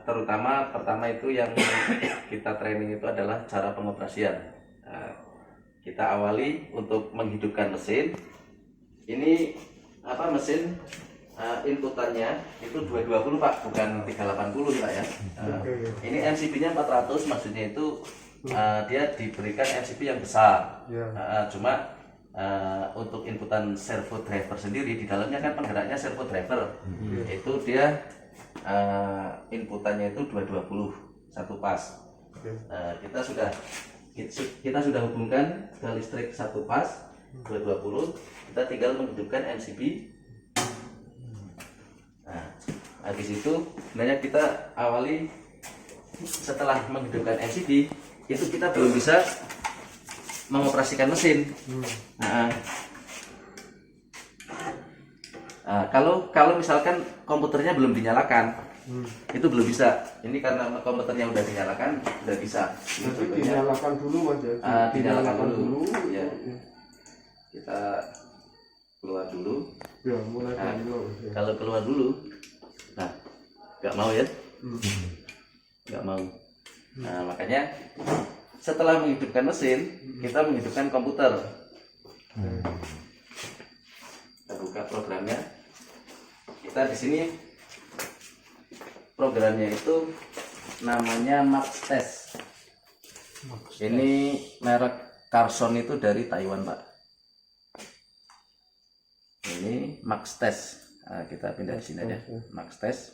Terutama pertama itu yang kita training itu adalah cara pengoperasian. Kita awali untuk menghidupkan mesin. Ini mesin inputannya itu 220 Pak, bukan 380 Pak ya. Ini MCB-nya 400, maksudnya itu dia diberikan MCB yang besar. Cuma untuk inputan servo driver sendiri di dalamnya kan penggeraknya servo driver. Itu dia inputannya itu 220 satu pas. Kita sudah hubungkan ke listrik satu pas 220. Kita tinggal menghidupkan MCB. Habis itu sebenarnya kita awali setelah menghidupkan MCB itu kita belum bisa mengoperasikan mesin. Kalau misalkan komputernya belum dinyalakan, itu belum bisa. Ini karena komputernya udah dinyalakan, udah bisa. Jadi dinyalakan dulu Mas ya. Dinyalakan dulu. Ya. Kita keluar dulu. Ya, mulai dari nol. Kalau keluar dulu, nah, nggak mau ya? Nggak mau. Nah, makanya setelah menghidupkan mesin, kita menghidupkan komputer. Kita buka programnya. Kita di sini programnya itu namanya MaxTest. Ini merek Carson itu dari Taiwan, Pak. Ini MaxTest. Nah, kita pindah di sini aja. MaxTest.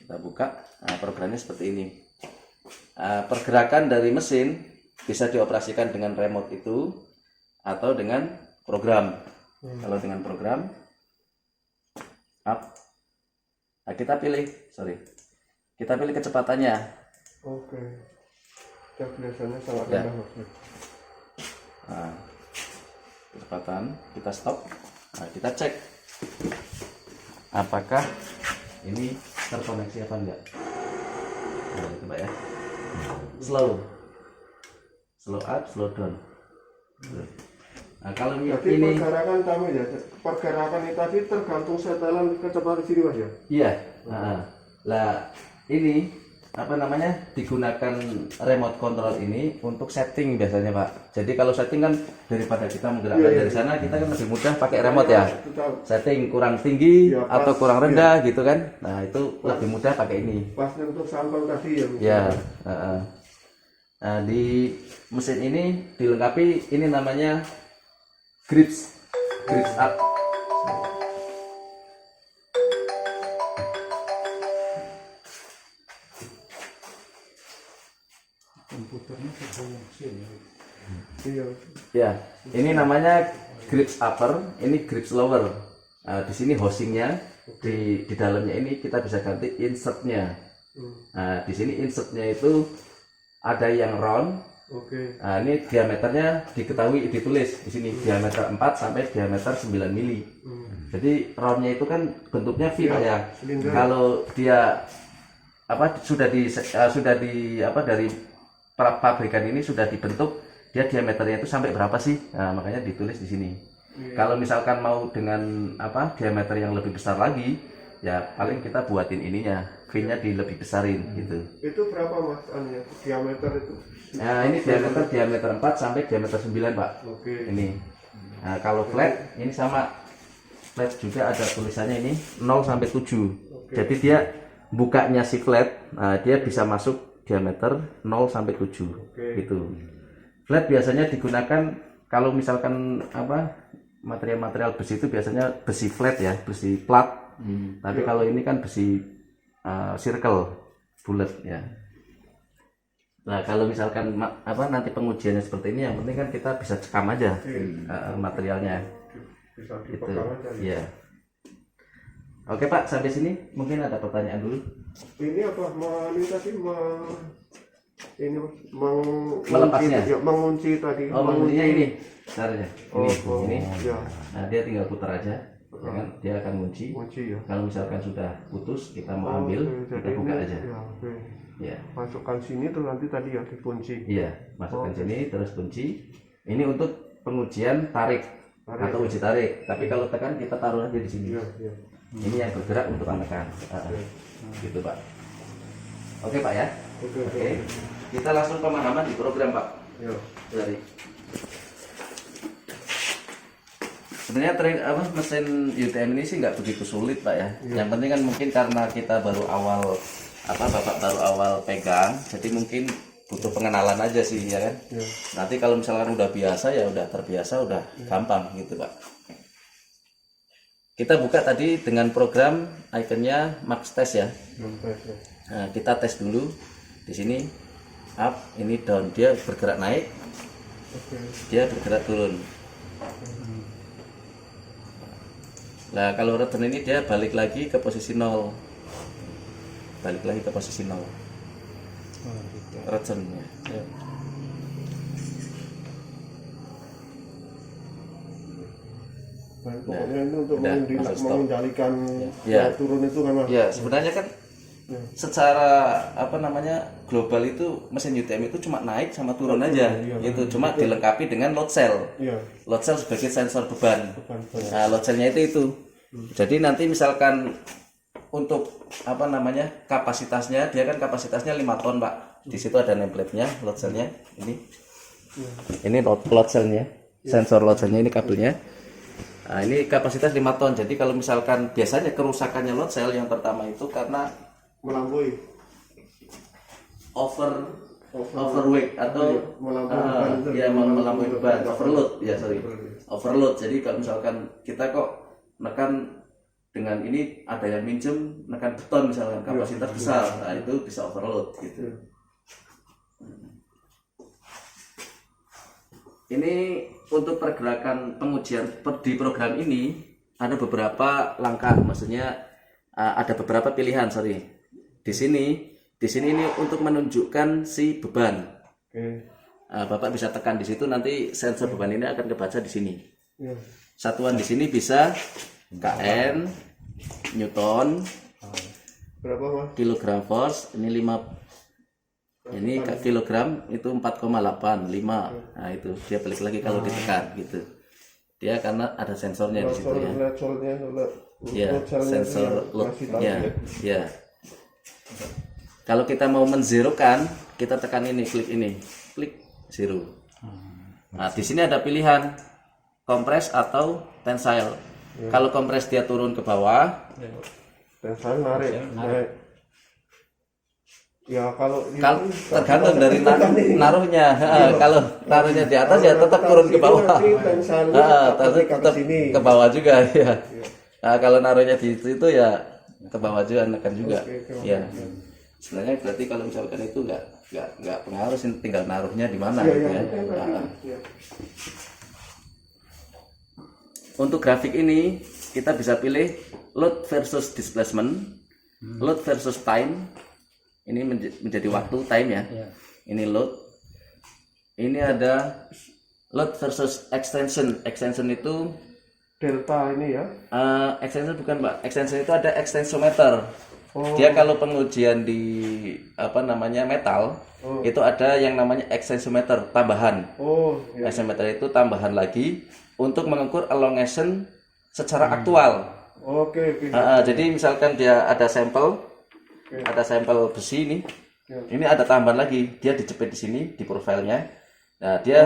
Kita buka. Nah, programnya seperti ini. Pergerakan dari mesin bisa dioperasikan dengan remote itu atau dengan program. Kalau dengan program up, nah, kita pilih kecepatannya. Oke. Ya, biasanya sangat Ya. rendah Mas. Nah, kecepatan kita stop. Nah, kita cek apakah ini terkoneksi apa enggak. Nah, itu Pak ya. Slow up, slow down. Nah, kalau Jadi ini pergerakan kami ya, pergerakan ini tadi tergantung setelan kecepatan sini Mas ya. iya. Lah ini digunakan remote control ini untuk setting biasanya Pak. Jadi kalau setting kan daripada kita menggerakkan dari sana, kita kan lebih mudah pakai remote ya. Setting kurang tinggi atau kurang rendah gitu kan. Nah, itu lebih mudah pakai ini. Pas untuk sampel tadi ya. Ya. Nah, di mesin ini dilengkapi ini namanya grips up. Komputernya terkoneksi ya. Iya. Ya, ini namanya grips upper, ini grips lower. Nah, di sini housingnya, di dalamnya ini kita bisa ganti insertnya. Nah, di sini insertnya itu ada yang round. Oke. Nah, ini diameternya ditulis di sini diameter 4 sampai diameter 9 mili. Jadi roundnya itu kan bentuknya V Pak ya. Kalau dia dari pabrikan ini sudah dibentuk, dia diameternya itu sampai berapa sih? Nah, makanya ditulis di sini. Kalau misalkan mau dengan diameter yang lebih besar lagi, ya paling kita buatin ininya, V-nya lebih besarin gitu. Itu berapa Mas diameter itu? Nah, ini diameter 4 sampai diameter 9 Pak. Oke. Ini. Nah, kalau flat ini sama. Flat juga ada tulisannya ini 0 sampai 7. Jadi dia bukanya si flat, nah, dia bisa masuk diameter 0 sampai 7 gitu. Flat biasanya digunakan kalau misalkan material-material besi itu biasanya besi flat ya, besi plat. Tapi kalau ini kan besi circle, bulat ya. Nah, kalau misalkan nanti pengujiannya seperti ini, yang penting kan kita bisa cekam aja materialnya. Bisa Gitu. dipegang aja. Ya. Oke Pak, sampai sini mungkin ada pertanyaan dulu. Ini apa? Melepasnya? Mengunci tadi. Oh, menguncinya ini caranya. Ini. Ya. Nah, dia tinggal putar aja. Ya kan? Dia akan kunci. Ya. Kalau misalkan sudah putus, kita mau ambil, kita buka aja. Ya, oke. Ya. Masukkan sini terus nanti tadi ya dikunci. Iya, masukkan sini terus kunci. Ini untuk pengujian tarik atau uji tarik. Tapi kalau tekan kita taruh aja di sini. Iya, iya. Ini yang bergerak untuk menekan. Gitu Pak. Oke Pak ya. Oke. Kita langsung pemahaman di program Pak. Ya. Dari. Sebenarnya mesin UTM ini sih nggak begitu sulit Pak ya. Yang penting kan mungkin karena kita baru awal Bapak baru awal pegang, jadi mungkin butuh pengenalan aja sih ya kan. Nanti kalau misalkan udah biasa ya udah terbiasa, udah gampang gitu Pak. Kita buka tadi dengan program ikonnya Max Test ya. Nah, kita tes dulu di sini up, ini down, dia bergerak naik, dia bergerak turun. Nah kalau return ini dia balik lagi ke posisi 0, balik lagi ke posisi 0. Returnnya. Nah, pokoknya itu untuk udah, mengendalikan ya. turun itu kan Mas? Ya sebenarnya kan secara global itu mesin UTM itu cuma naik sama turun aja, itu cuma dilengkapi dengan load cell. Load cell sebagai sensor beban. Nah, load cellnya itu. Jadi nanti misalkan untuk kapasitasnya, dia kan kapasitasnya 5 ton Pak. Di situ ada nameplate-nya, load cell-nya ini. Ini load cell-nya, sensor load cell-nya, ini kabelnya. Nah, ini kapasitas 5 ton. Jadi kalau misalkan biasanya kerusakannya load cell yang pertama itu karena melampaui overweight atau melampaui beban, overload. Jadi kalau misalkan kita kok nekan dengan ini, ada yang minjem nekan beton misalkan kapasitas besar, nah itu bisa overload gitu. Ini untuk pergerakan pengujian di program ini ada beberapa langkah, maksudnya ada beberapa pilihan, Di sini ini untuk menunjukkan si beban. Bapak bisa tekan di situ, nanti sensor beban ini akan kebaca di sini. Satuan di sini bisa kN, Newton, berapa Mas? kilogram force, ini 5, ini kilogram itu 4,85. Nah itu dia balik lagi kalau ditekan gitu. Dia karena ada sensornya di situ ya. Sensor loadnya. Ya. Kalau kita mau menzerokan, kita tekan ini, klik zero. Nah di sini ada pilihan kompres atau tensile. Kalau kompres dia turun ke bawah, tensile narik. Ya kalau tergantung dari naruhnya. Kalau taruhnya di atas ya tetap turun ke bawah. Tetap ke bawah juga ya. Nah, kalau naruhnya di situ ya ke bawah juga, nekan juga. Ya. Sebenarnya berarti kalau misalkan itu nggak pengaruh sih, tinggal naruhnya di mana gitu ya. Untuk grafik ini kita bisa pilih load versus displacement, load versus time. Ini menjadi waktu, time ya. Ini load. Ini ada load versus extension. Extension itu delta ini ya. Extension bukan Pak. Extension itu ada extensometer. Dia kalau pengujian di metal, itu ada yang namanya extensometer tambahan. Extensometer itu tambahan lagi untuk mengukur elongation secara aktual. Jadi misalkan dia ada sampel, besi ini, ini ada tambahan lagi, dia dijepit di sini di profilnya. Nah dia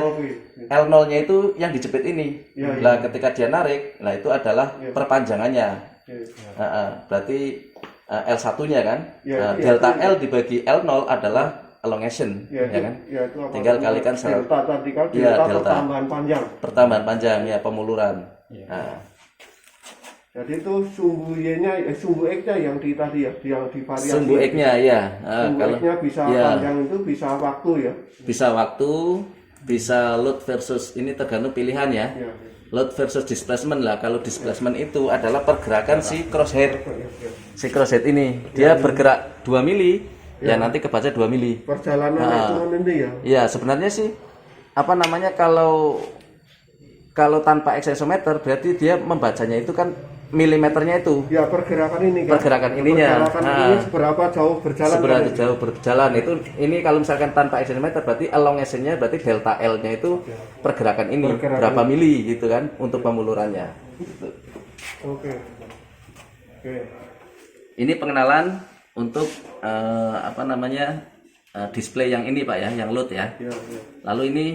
L0-nya itu yang dijepit ini. Nah ketika dia narik, nah itu adalah perpanjangannya. Berarti L1-nya kan. Delta L dibagi L0 adalah elongation, ya kan? Tinggal kalikan delta tadi kan, delta pertambahan panjang ya, pemuluran. Jadi itu sumbu Y-nya, sumbu X-nya yang tadi ya, yang divariasi. Sumbu X-nya ya. Sumbu X-nya bisa panjang itu bisa waktu ya. Bisa waktu, bisa load versus, ini tergantung pilihan ya. Load versus displacement lah. Kalau displacement itu adalah pergerakan si crosshead. Si crosshead ini dia bergerak 2 mili, ya nanti kebaca 2 mili. Perjalanan itu ini ya. Ya, sebenarnya sih kalau tanpa extensometer berarti dia membacanya itu kan milimeternya itu. Ya, pergerakan ini kan. Pergerakan ininya. Ini seberapa jauh berjalan. Seberapa jauh berjalan itu, ini kalau misalkan tanpa extensometer berarti elongation-nya berarti delta L-nya itu pergerakan ini berapa mili gitu kan untuk pemulurannya. Gitu. Oke. Ini pengenalan untuk apa namanya display yang ini Pak ya, yang load ya. Ya, ya. Lalu ini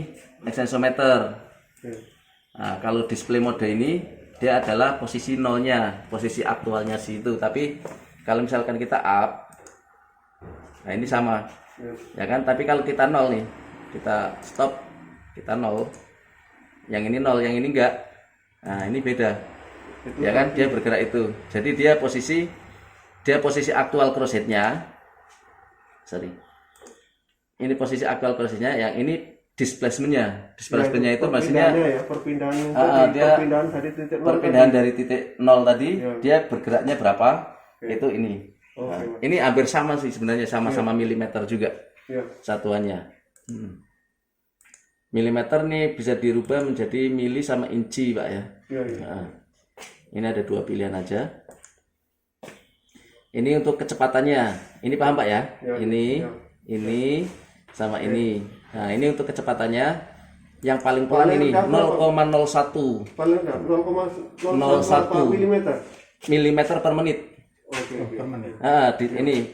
extensometer. Oke. Nah, kalau display mode ini dia adalah posisi nolnya, posisi aktualnya situ. Tapi kalau misalkan kita up, nah ini sama, ya kan? Tapi kalau kita nol nih, kita stop, kita nol. Yang ini nol, yang ini enggak. Nah ini beda, ya kan? Dia bergerak itu. Jadi dia posisi aktual crossheadnya. Sorry. Ini posisi aktual crossheadnya, yang ini displacementnya itu maksudnya ya, perpindahan dia perpindahan dari titik nol perpindahan dari titik nol tadi Ya. dia bergeraknya berapa itu ini. Oke, Nah, Mas. ini hampir sama sih sebenarnya, sama-sama milimeter juga Ya. satuannya. Milimeter nih bisa dirubah menjadi mili sama inci Pak ya. Ya, ya. Nah, ini ada dua pilihan aja. Ini untuk kecepatannya, ini paham Pak ya? Ya, Ini, ya. ini sama ini. Nah ini untuk kecepatannya yang paling pelan Paling ini rendah berapa? 0,01 Paling enggak 0,01 milimeter. milimeter per menit. Oke, oke.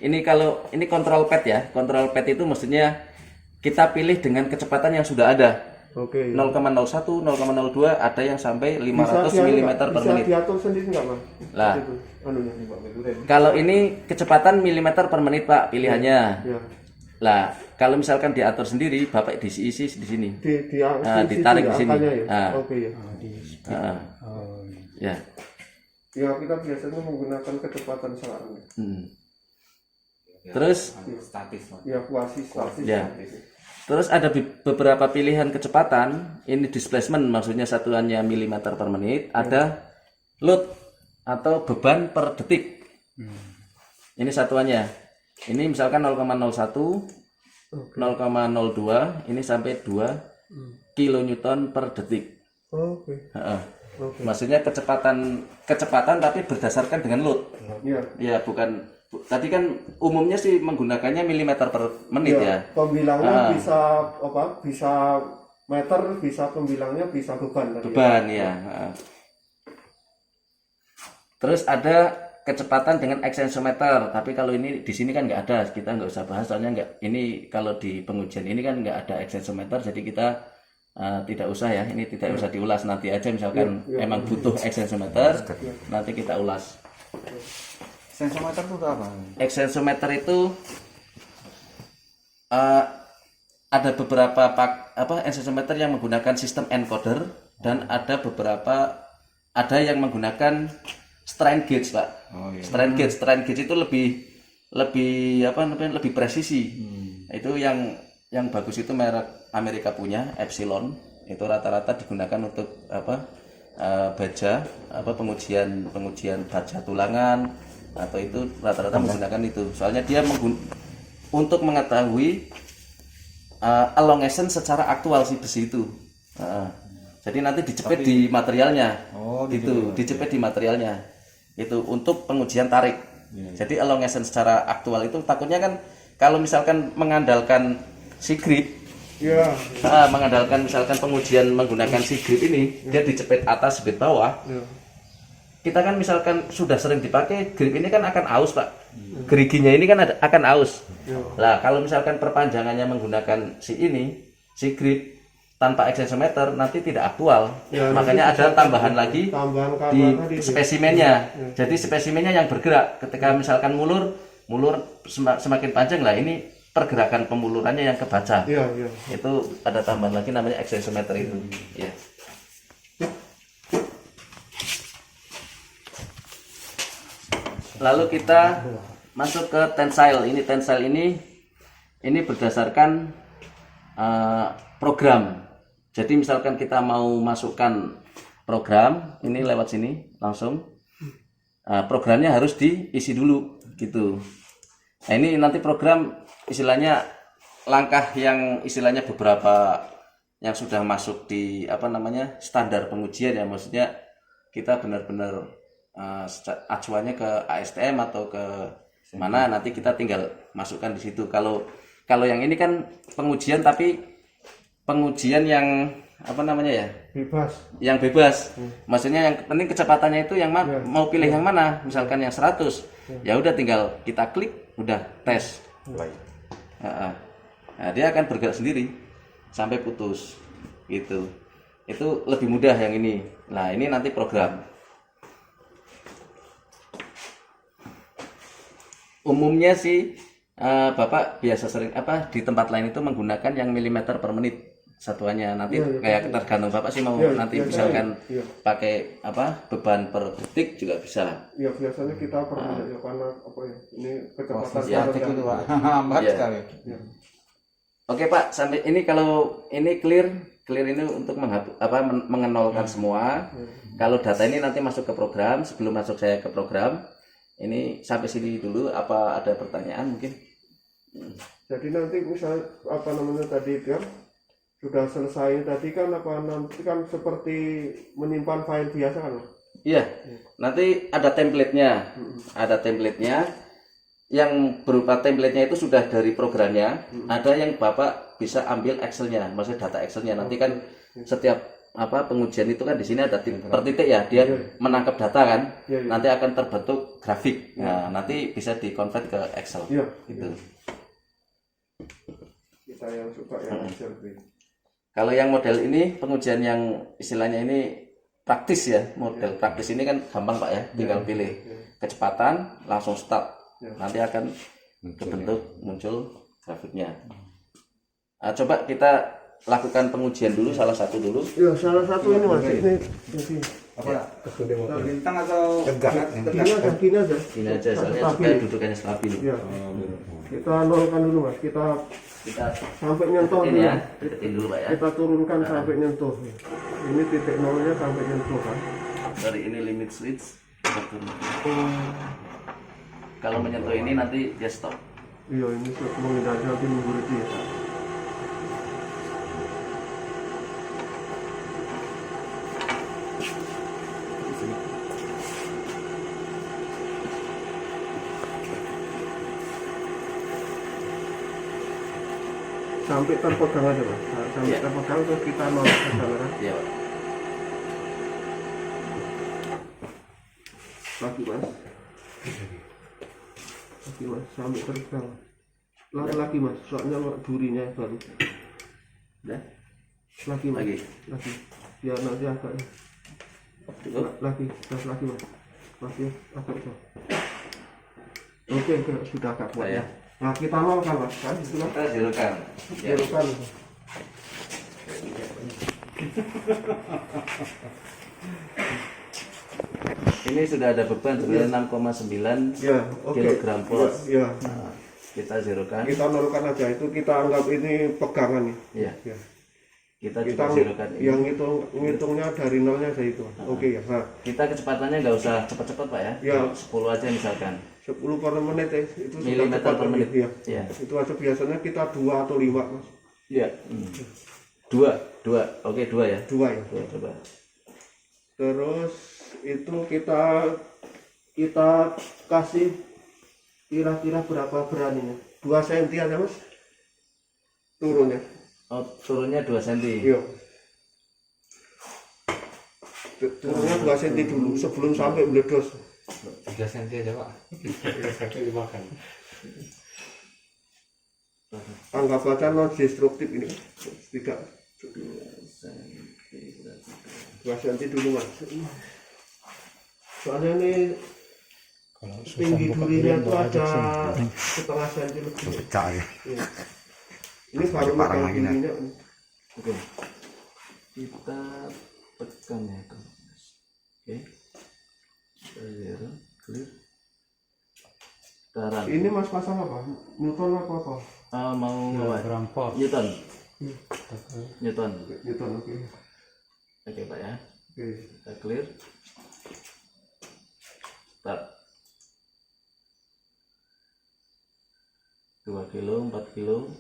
Ini kalau ini control pad ya, control pad itu maksudnya kita pilih dengan kecepatan yang sudah ada. Oke. 0,01, 0,02, ada yang sampai 500 mm per menit. Bisa diatur sendiri enggak, Mas? Lah. Itu, anunya. Kalau ini kecepatan milimeter per menit Pak pilihannya. Ya. Lah, kalau misalkan diatur sendiri, Bapak diisi di sini. Ditarik di sini. Ya? Nah. Oke ya. Ya. Ya kita biasanya menggunakan kecepatan selang. Terus Ya kuasi statis. Ya. Terus ada beberapa pilihan kecepatan. Ini displacement, maksudnya satuannya milimeter per menit. Ada load atau beban per detik. Ini satuannya. Ini misalkan 0,01, 0,02, ini sampai 2 kilonewton per detik. Oke. Oke. Maksudnya kecepatan tapi berdasarkan dengan load. Ya. Ya, tadi kan umumnya sih menggunakannya milimeter per menit ya. Pembilangnya bisa apa? Bisa meter, bisa pembilangnya bisa beban tadi. Beban ya. Terus ada kecepatan dengan extensometer, tapi kalau ini di sini kan nggak ada, kita nggak usah bahas soalnya nggak. Ini kalau di pengujian ini kan nggak ada extensometer, jadi kita tidak usah ya. Ini tidak usah diulas, nanti aja misalkan emang butuh extensometer, nanti kita ulas. Extensometer itu apa? Extensometer itu ada beberapa extensometer yang menggunakan sistem encoder dan ada yang menggunakan strain gauge Pak. Strain gauge itu lebih presisi. Itu yang bagus itu merek Amerika punya Epsilon, itu rata-rata digunakan untuk baja pengujian baja tulangan, atau itu rata-rata menggunakan itu. Soalnya dia untuk mengetahui elongation secara aktual si besi itu. Jadi nanti dijepit di materialnya. Dijepit di materialnya. Itu untuk pengujian tarik. Jadi elongation secara aktual itu takutnya kan kalau misalkan mengandalkan si grip, mengandalkan misalkan pengujian menggunakan si grip ini, dia dijepit atas, jepit bawah. Kita kan misalkan sudah sering dipakai, grip ini kan akan aus Pak. Geriginya ini kan akan aus. Lah kalau misalkan perpanjangannya menggunakan si grip tanpa extensometer nanti tidak aktual. Makanya ada tambahan lagi di spesimennya. Jadi spesimennya yang bergerak. Ketika misalkan mulur semakin panjang, lah ini pergerakan pemulurannya yang kebaca. Itu ada tambahan lagi namanya extensometer itu. Ya. Lalu kita masuk ke tensile. Tensile ini berdasarkan program. Jadi misalkan kita mau masukkan program, ini lewat sini langsung. Programnya harus diisi dulu gitu. Nah, ini nanti program istilahnya langkah yang istilahnya beberapa yang sudah masuk di standar pengujian ya, maksudnya kita benar-benar acuannya ke ASTM atau ke mana, nanti kita tinggal masukkan di situ. Kalau yang ini kan pengujian, tapi pengujian yang apa namanya ya? bebas. Yang bebas. Maksudnya yang penting kecepatannya itu yang mau pilih yang mana? Misalkan yang 100. Ya udah tinggal kita klik, udah tes. Nah, dia akan bergerak sendiri sampai putus. Gitu. Itu lebih mudah yang ini. Nah, ini nanti program. Umumnya sih Bapak biasa sering di tempat lain itu menggunakan yang milimeter per menit satuannya. Nanti kayak tergantung Bapak sih mau nanti misalkan pakai beban per detik juga bisa. Ya biasanya kita perlu ya karena ini kecepatan Statik itu Pak. Lambat sekali. Oke Pak, sampai ini kalau ini clear ini untuk mengenolkan semua. Kalau data ini nanti masuk ke program, sebelum masuk saya ke program, ini sampai sini dulu. Apa ada pertanyaan mungkin? Jadi nanti misal tadi kan sudah selesai tadi kan nanti kan seperti menyimpan file biasa kan? Iya. Nanti ada template-nya. Ada template-nya yang berupa template-nya itu sudah dari programnya. Ada yang Bapak bisa ambil Excel-nya, maksudnya data Excel-nya. Nanti kan setiap pengujian itu kan di sini ada per titik ya, dia menangkap data kan. Nanti akan terbentuk grafik. Nah, nanti bisa di-convert ke Excel. Gitu. Kita yang suka yang Excel. Kalau yang model ini pengujian yang istilahnya ini praktis ya, model praktis ini kan gampang Pak ya, tinggal pilih kecepatan langsung start, nanti akan terbentuk muncul grafiknya. Nah, coba kita lakukan pengujian dulu salah satu dulu. Ya salah satu ini Mas, ini Apa? Bintang atau tegak? gini aja. Ini aja soalnya supaya dudukannya stabil. Ya. Kita nolkan dulu Mas, kita sampai nyentuh ini dulu. ya, deketin dulu Pak ya. Kita turunkan sampai nyentuh. Ini titik nolnya sampai nyentuh kan. Dari ini limit switch. Kalau menyentuh ini nanti dia stop. Iya ini menghindari nanti menggurut dia. Sampai terpegang aja Mas. Sampai terpegang terus kita nolak kamera. Iya Pak. Lagi Mas. Lagi Mas, sampai terpegang. Lagi Mas, soalnya durinya baru. Udah? Lagi Mas. Lagi. Ya nanti agak. Cukup? Lagi Mas. Masih agak jauh. Oke, sudah agak kuat ya. Nah kita nolkan Mas, kan? Kita zerokan. Ya. Zerokan. Ini sudah ada beban sebenarnya 6,9 kilogram plus. Ya. Nah, kita zerokan. Kita nolkan aja itu, kita anggap ini pegangan nih. Iya. Ya. Kita zerokan. Yang ngitungnya dari nolnya saya itu. Oke ya. Nah, kita kecepatannya nggak usah cepat-cepat Pak ya. Ya. 10 aja misalkan. 10 per menit ya. Itu sudah Milimeter cepat per menit. Ya. Iya. Itu aja biasanya kita 2 atau 5 Mas. Iya. 2. Oke, 2 ya. 2 ya. 2 coba. Terus itu kita kasih kira-kira berapa beraninya? 2 cm aja Mas. Turunnya. Oh, turunnya 2 cm. Iya. Turunnya 2 cm dulu sebelum sampai meledos. 3 cm aja Pak. 3 cm dimakan. Anggap aja non destruktif ini. Tidak. 2 cm dulu Mas. Soalnya ini tinggi durinya itu ada setengah cm lebih. Pecah ya. Iya. Ini baru makan tingginya. Oke. Kita tekan ya. Oke. Zero, clear. Sekarang. Ini Mas pasang apa? Newton apa? Mau Berapa? Newton. Newton, oke. Oke Pak ya. Oke. Kita clear. Start. 2 kilo, 4 kilo.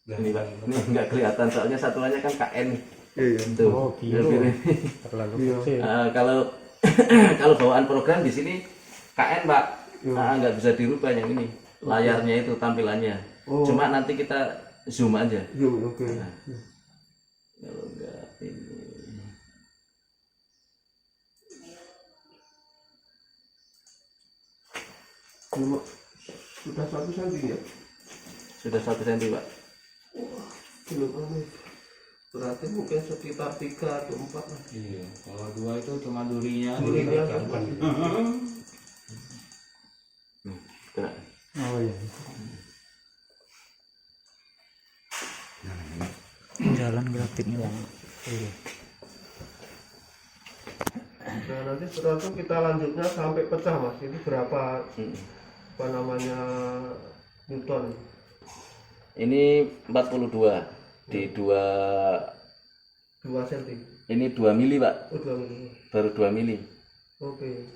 Ini Pak, ini nggak kelihatan soalnya satuannya kan KN. Iya. Tuh. Oh, kilo. Ini. Terlalu Iya. kecil. Kalau kalau bawaan program di sini KN Pak, nggak bisa dirubah yang ini. Layarnya itu tampilannya. Oh. Cuma nanti kita zoom aja. Zoom, oke. Kalau enggak ini sudah 1 cm ya? sudah 1 cm Pak. Belum aneh. Berarti mungkin sekitar 3 atau 4 lah. Iya, kalau 2 itu cuma durinya. Durinya kan. Kena. Oh iya. Jalan grafiknya bang. Iya. Nah nanti setelah itu kita lanjutnya sampai pecah mas. Ini berapa apa namanya Newton? Ini 42 di 2 cm. ini 2 mili Pak, Oh 2 mili. baru 2 mili. Oke.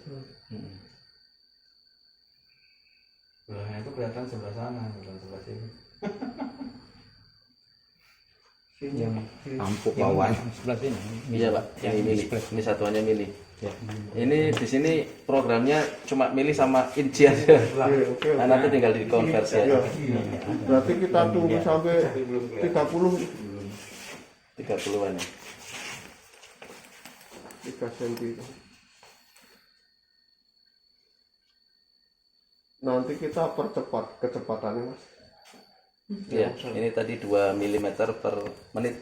Belahnya itu kelihatan sebelah sana, bukan sebelah sini. Yang Tampuk lawan sebelah sini. Iya Pak, yang ini mili. Ini satuannya mili. Ya. Ini di sini programnya cuma mili sama inci aja. oke. Nah, nanti tinggal dikonversi Ya. aja. Berarti kita tunggu sampai 30 30-an ya. 3 cm. Nanti kita percepat kecepatannya mas. Iya, ini tadi 2 mm per menit.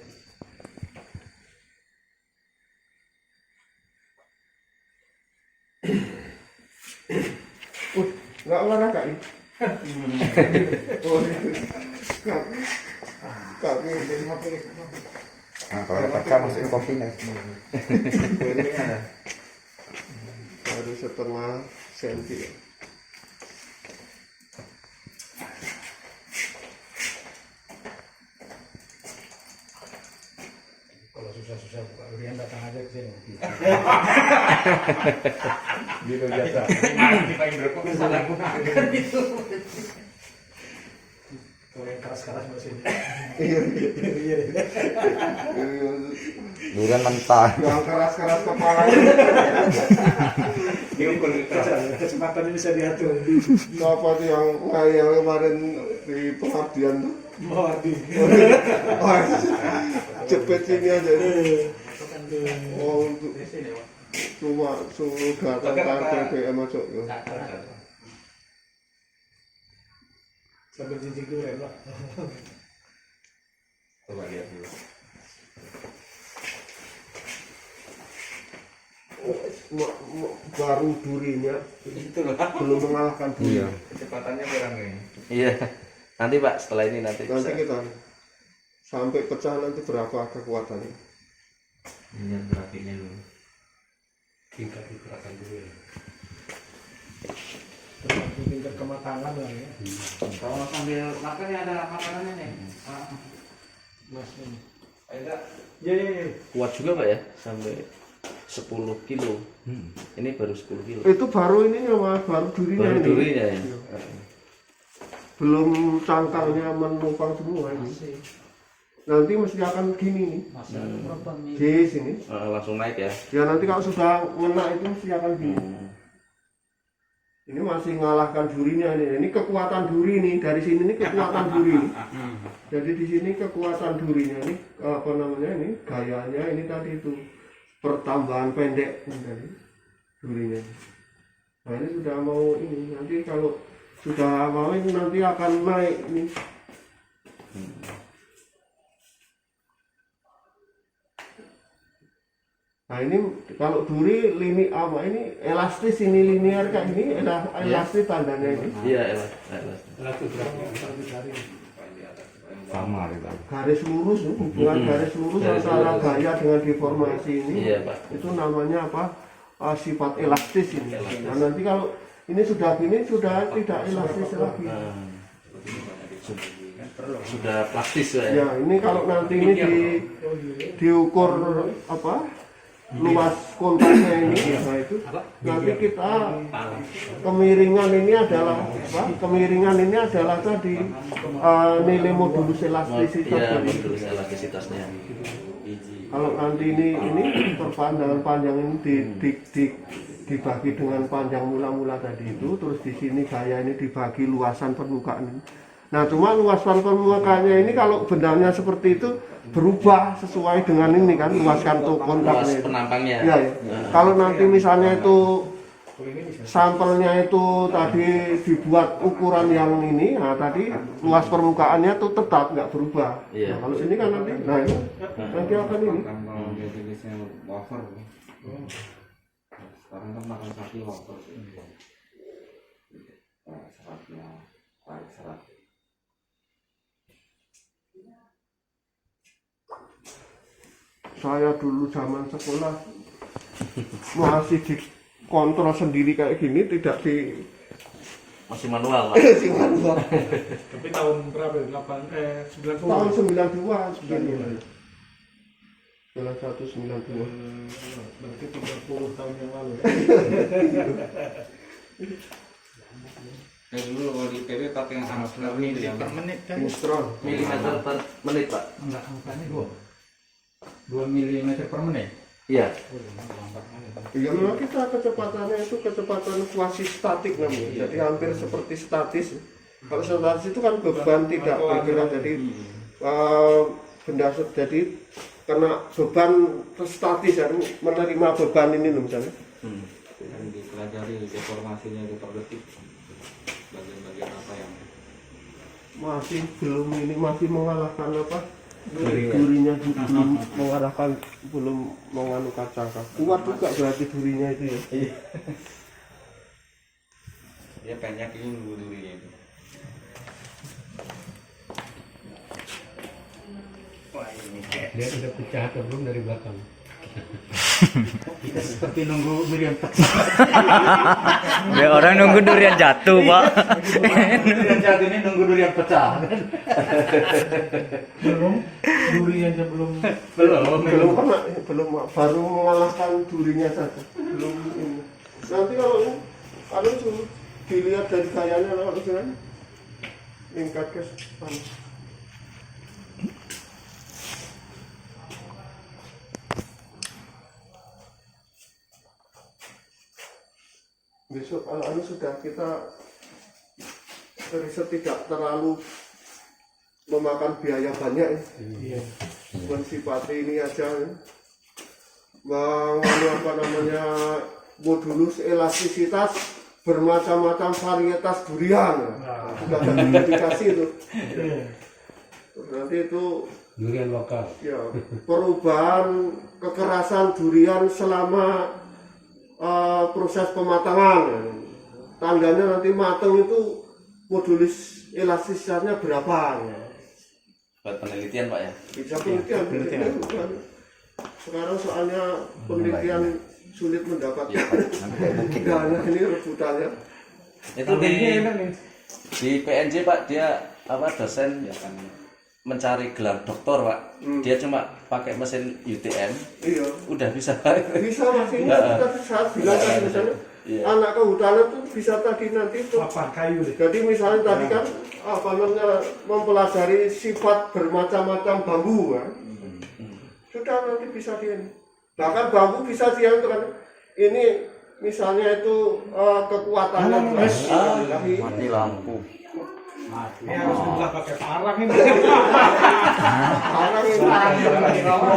Nggak olahraga ini. Oh, kaki. Nah, kalau ada pecah masukin kopinya. Baru setengah senti. Kalau susah-susah buka durian datang aja ke sini. Gitu jasa. Dipakai berapa salah gunakan itu. Kalau yang keras-keras masih. Durian mentah. Yang keras-keras kepala. Kecepatannya bisa diatur. Siapa tuh yang ngayal kemarin di pengabdian tuh? Oh, Cepet sini aja. Oh, untuk cuma suruh datang ke BBM aja. sambil cincin durian Pak. Coba lihat dulu. Baru durinya Itu loh. belum mengalahkan duri. Kecepatannya kurang ini. Iya. Nanti Pak, setelah ini nanti Nanti bisa. kita sampai pecah nanti berapa kekuatannya? Ini grafiknya dulu. Tingkat kekuatan dulu ya. Tingkat kematangan lah ya. Kalau sambil makan ya ada makanannya nih. Mas ini. Ada. Ya ya ya. Kuat juga Pak ya, sampai 10 kilo. Ini baru 10 kilo. Itu baru ini ya mas, baru durinya Baru ini. durinya ya. Belum cangkangnya menumpang semua ini. Nanti mesti akan gini nih. Di sini. Langsung naik ya. Ya nanti kalau sudah ngena itu mesti akan gini. Ini masih mengalahkan durinya nih. Ini kekuatan duri nih, dari sini nih kekuatan duri. Jadi di sini kekuatan durinya nih, apa namanya ini gayanya ini tadi itu pertambahan pendek ini tadi durinya. Nah ini sudah mau ini, nanti kalau sudah mau ini nanti akan naik ini. Nah ini kalau duri lini apa ini elastis, ini linear kayak ini elastis tandanya ini. Iya, elas. Sama gitu. Garis lurus, hubungan garis lurus antara gaya dengan deformasi ini. Iya, Pak. Itu namanya apa? Sifat elastis ini. Nah nanti kalau ini sudah gini sudah tidak elastis lagi. Sudah plastis ya. Ya ini kalau nanti ini diukur apa? Luas kontaknya ini, nah itu nanti kita kemiringan ini adalah apa? Kemiringan ini adalah tadi nilai modulus elastisitas. Iya, tadi. modulus elastisitasnya. Kalau nanti ini perpanjangan panjang ini dibagi dengan panjang mula-mula tadi itu, terus di sini gaya ini dibagi luasan permukaan ini. Nah cuma luasan permukaannya ini kalau benarnya seperti itu berubah sesuai dengan ini kan luas kantung luas kontaknya itu. penampangnya. Iya, ya. Kalau nanti misalnya itu sampelnya itu tadi dibuat ukuran yang ini, nah tadi luas permukaannya tuh tetap nggak berubah. Iya. Nah, kalau sini kan nanti, nah ini nanti akan ini. Kalau dia jenisnya wafer. Sekarang kan makan sapi wafer. Seratnya baik serat. Saya dulu zaman sekolah masih dikontrol sendiri kayak gini, tidak di Masih manual, Pak. Tapi tahun berapa? 90. tahun 92 sebenarnya. 9192. Berarti 30 tahun yang lalu. Dulu kalau di PB pakai yang sama ini dia. Per menit kan? Instron. Milimeter per menit, Pak. Enggak, angkanya 2 mm per menit. Iya. Ya memang kita kecepatannya itu kecepatan kuasi statik namanya. Jadi hampir seperti statis. Kalau statis itu kan beban tidak bergerak, jadi benda jadi karena beban statis ya, menerima beban ini loh misalnya. Yang dipelajari deformasinya itu per detik. Bagian-bagian apa yang Masih belum ini, masih mengalahkan apa? Durinya belum mengalahkan, belum menganu kaca. Kuat juga berarti durinya itu ya. dia banyak ini durinya itu. Dia udah pecah atau belum dari belakang? Kita seperti nunggu durian pecah. Ya orang nunggu durian jatuh, Pak. Durian jatuh ini nunggu durian pecah. Belum, duriannya belum. Belum pernah, belum, baru mengalahkan durinya saja. Belum ini. Nanti kalau itu dilihat dari gayanya kalau misalnya tingkat ke besok kalau ini sudah kita riset tidak terlalu memakan biaya banyak ya. Iya. Mensifati ini aja ya. Apa namanya modulus elastisitas bermacam-macam varietas durian ya. Sudah ada indikasi itu. Nanti itu Durian lokal. ya perubahan kekerasan durian selama proses pematangan. Tandanya nanti matang itu modulis elastisasitasnya berapa ya. Buat penelitian, Pak ya. Bisa penelitian. Sekarang soalnya penelitian sulit mendapatkan. Dananya ini rebutannya. Itu di PNJ, Pak, dia dosen mencari gelar doktor, Pak. Dia cuma pakai mesin UTM, Iya. udah bisa. Bisa masih tadi saat bilang tadi misalnya anak kehutanan tuh bisa tadi nanti tuh. Apa kayu deh? Jadi misalnya tadi kan apa namanya mempelajari sifat bermacam-macam bambu kan. Sudah nanti bisa dia. Bahkan bambu bisa dia itu kan ini misalnya itu kekuatannya Mati lampu. Ini harus dibelah pakai parang ini. Orang yang Ini mati lampu.